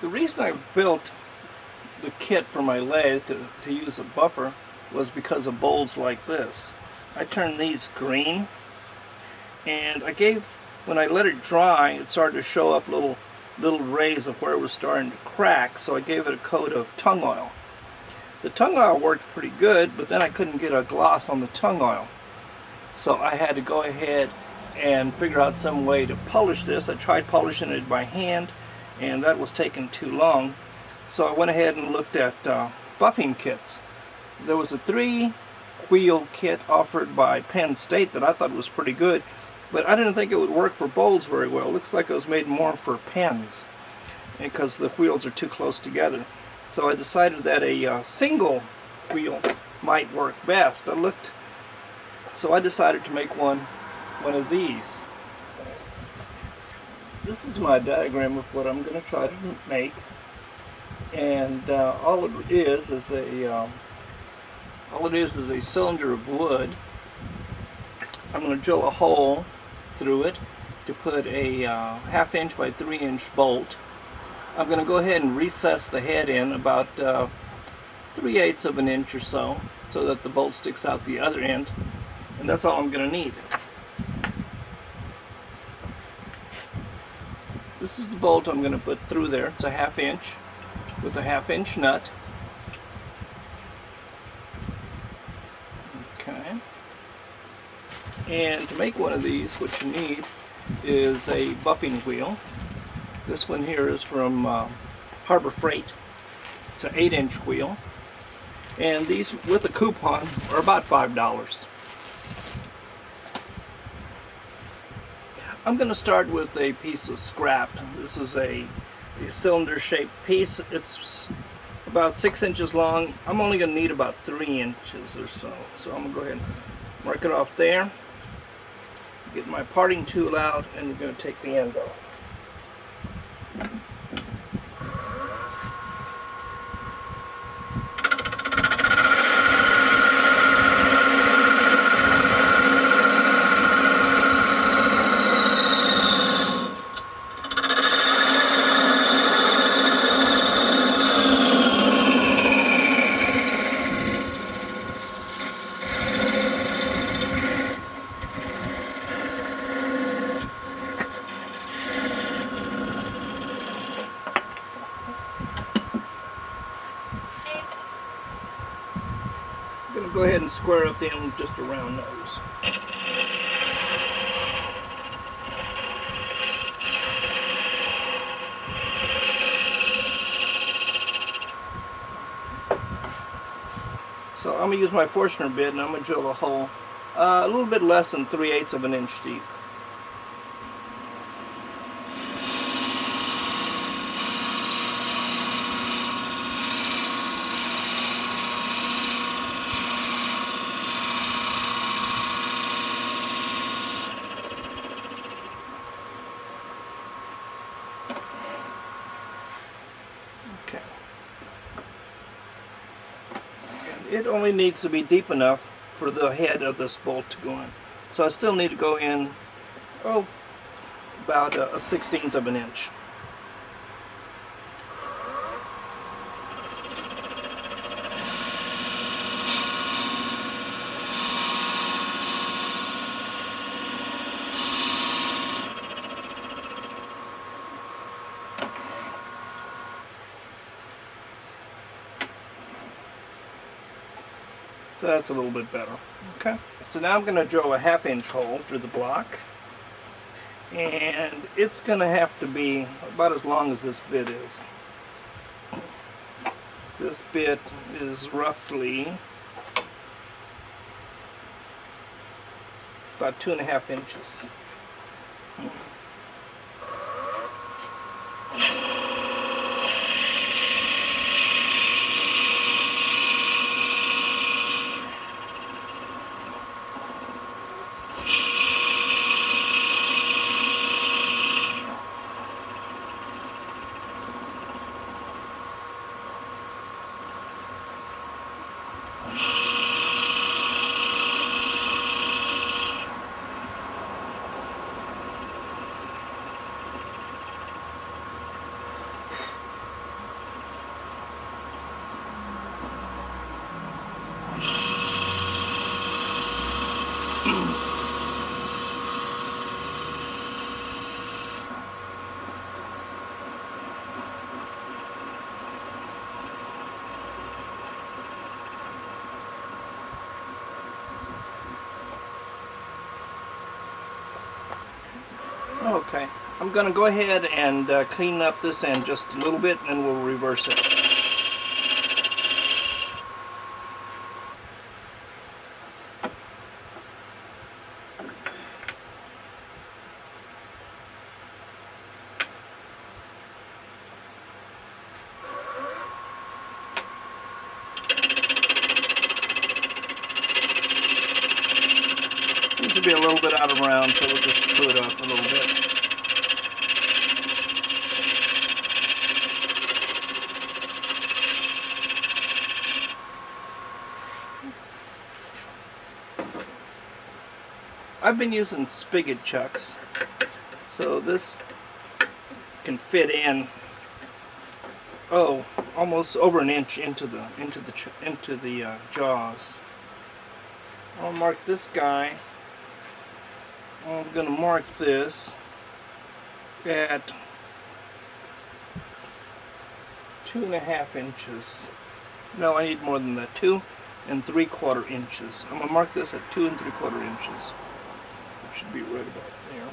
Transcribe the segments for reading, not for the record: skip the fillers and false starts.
The reason I built the kit for my lathe to use a buffer was because of bowls like this. I turned these green, and when I let it dry, it started to show up little rays of where it was starting to crack, so I gave it a coat of tung oil. The tung oil worked pretty good, but then I couldn't get a gloss on the tung oil. So I had to go ahead and figure out some way to polish this. I tried polishing it by hand, and that was taking too long. So I went ahead and looked at buffing kits. There was a 3-wheel kit offered by Penn State that I thought was pretty good, but I didn't think it would work for bowls very well. It looks like it was made more for pens because the wheels are too close together. So I decided that a single wheel might work best. So I decided to make one of these. This is my diagram of what I'm going to try to make, and all it is a cylinder of wood. I'm going to drill a hole through it to put a 1/2 inch by 3 inch bolt. I'm going to go ahead and recess the head in about 3/8 of an inch or so that the bolt sticks out the other end, and that's all I'm going to need. This is the bolt I'm going to put through there. It's a 1/2 inch with a 1/2 inch nut. Okay. And to make one of these, what you need is a buffing wheel. This one here is from Harbor Freight. It's an 8-inch wheel. And these, with a coupon, are about $5. I'm going to start with a piece of scrap. This is a cylinder-shaped piece. It's about 6 inches long. I'm only going to need about 3 inches or so. So I'm going to go ahead and mark it off there. Get my parting tool out, and we're going to take the end off. I'm going to go ahead and square up the end with just a round nose. So I'm going to use my Forstner bit, and I'm going to drill a hole a little bit less than 3/8 of an inch deep. Okay. And it only needs to be deep enough for the head of this bolt to go in. So I still need to go in, about a 1/16 of an inch. That's a little bit better. Okay. So now I'm going to drill a 1/2 inch hole through the block. And it's going to have to be about as long as this bit is. This bit is roughly about 2.5 inches. I'm going to go ahead and clean up this end just a little bit, and then we'll reverse it. Seems to be a little bit out of round, so we'll just screw it up a little bit. I've been using spigot chucks, so this can fit in, almost over an inch into the jaws. I'll mark this guy. I'm going to mark this at 2.5 inches. No, I need more than that. 2 3/4 inches. I'm going to mark this at 2 3/4 inches. It should be right about there.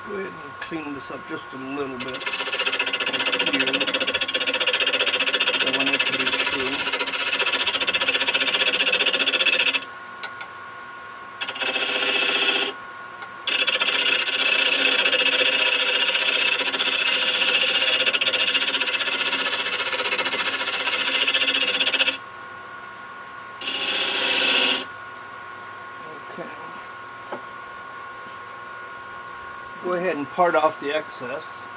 Go ahead and clean this up just a little bit. Askew. I want it to be true. Okay. Go ahead and part off the excess.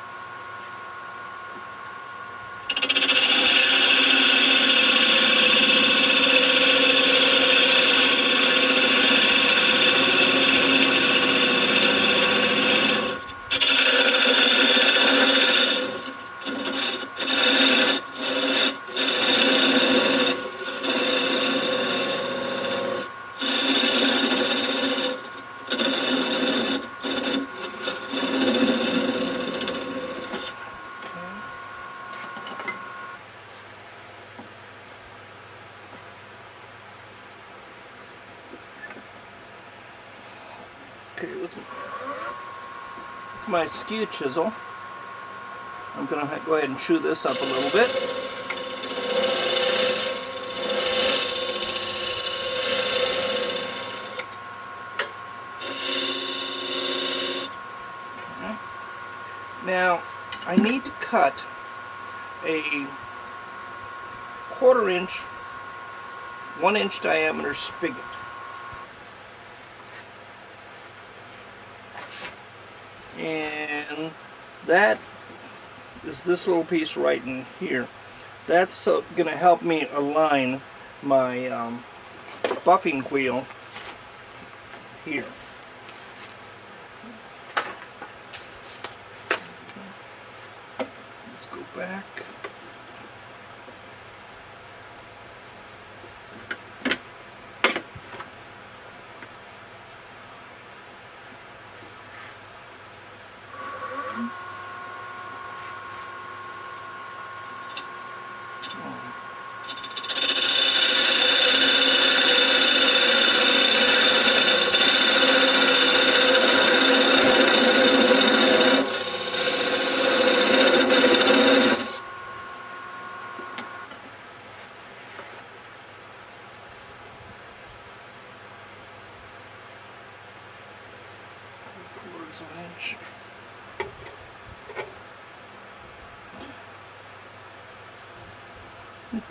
Okay, with my skew chisel, I'm going to go ahead and chew this up a little bit. Okay. Now, I need to cut a 1/4 inch, 1 inch diameter spigot. And that is this little piece right in here. That's going to help me align my buffing wheel here. Let's go back.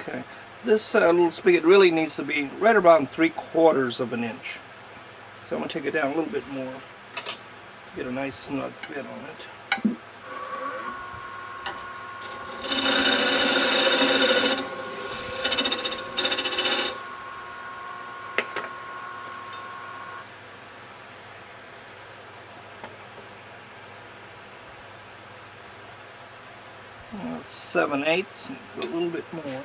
Okay, this little spigot really needs to be right around 3/4 of an inch. So I'm going to take it down a little bit more to get a nice snug fit on it. Well, it's 7/8, a little bit more.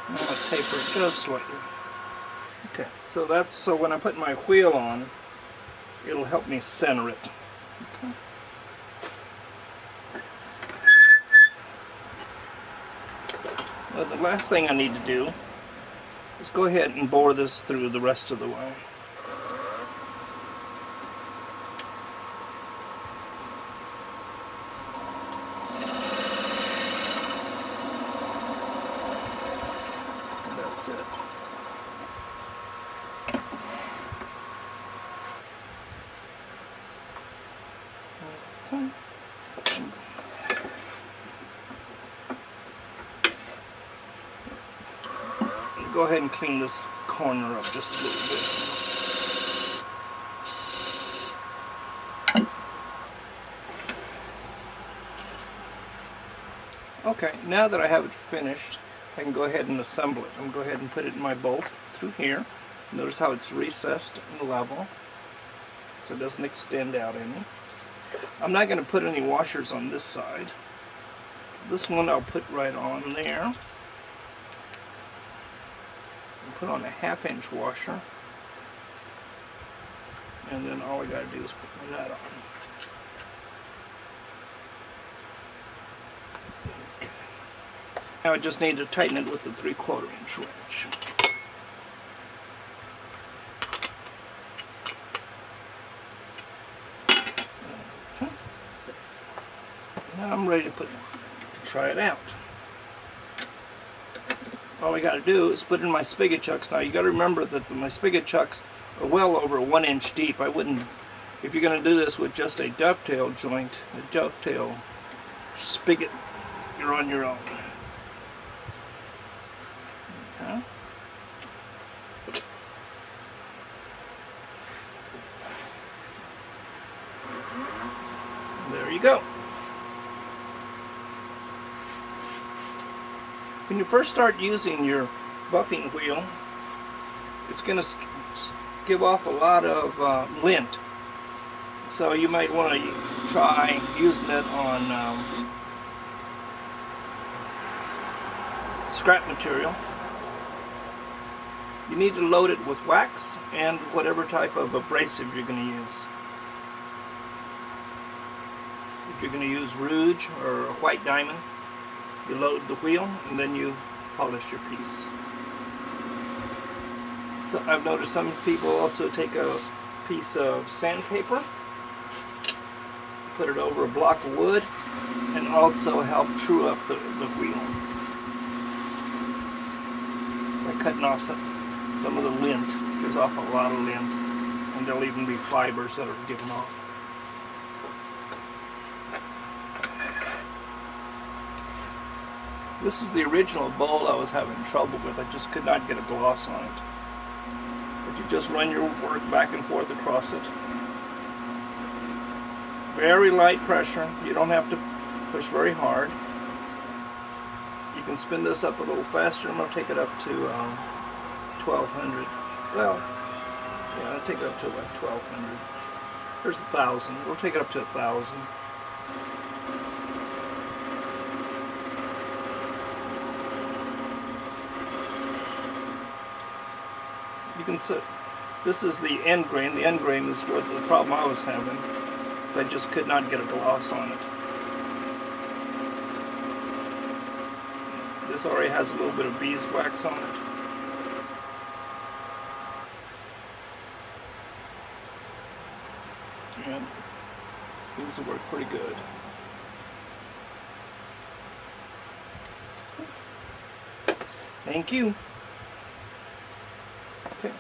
I'm going to taper it just slightly. Okay, so when I put my wheel on, it'll help me center it. Okay. Well, the last thing I need to do is go ahead and bore this through the rest of the way. That's it. Okay. Go ahead and clean this corner up just a little bit. Okay, now that I have it finished, I can go ahead and assemble it. I'm going to go ahead and put it in my bolt through here. Notice how it's recessed and level, so it doesn't extend out any. I'm not going to put any washers on this side. This one I'll put right on there. I'll put on a 1/2-inch washer. And then all I got to do is put my nut on. Okay. Now I just need to tighten it with the 3/4-inch wrench. Okay. Now I'm ready to try it out. All I got to do is put in my spigot chucks. Now you got to remember that my spigot chucks are well over 1 inch deep. I wouldn't, if you're going to do this with just a dovetail joint, a dovetail spigot, you're on your own. Okay. There you go. When you first start using your buffing wheel, it's going to give off a lot of lint. So you might want to try using it on scrap material. You need to load it with wax and whatever type of abrasive you're going to use. If you're going to use rouge or a white diamond, you load the wheel and then you polish your piece. So I've noticed some people also take a piece of sandpaper, put it over a block of wood, and also help true up the wheel by cutting off some of the lint. There's off a lot of lint, and there'll even be fibers that are given off. This is the original bowl I was having trouble with. I just could not get a gloss on it. But you just run your work back and forth across it. Very light pressure. You don't have to push very hard. You can spin this up a little faster. I'm going to take it up to 1200. Well, yeah, I'll take it up to like 1200. There's 1000. We'll take it up to 1000. You can see, this is the end grain. The end grain is what the problem I was having, because I just could not get a gloss on it. This already has a little bit of beeswax on it. And things will work pretty good. Thank you. Okay.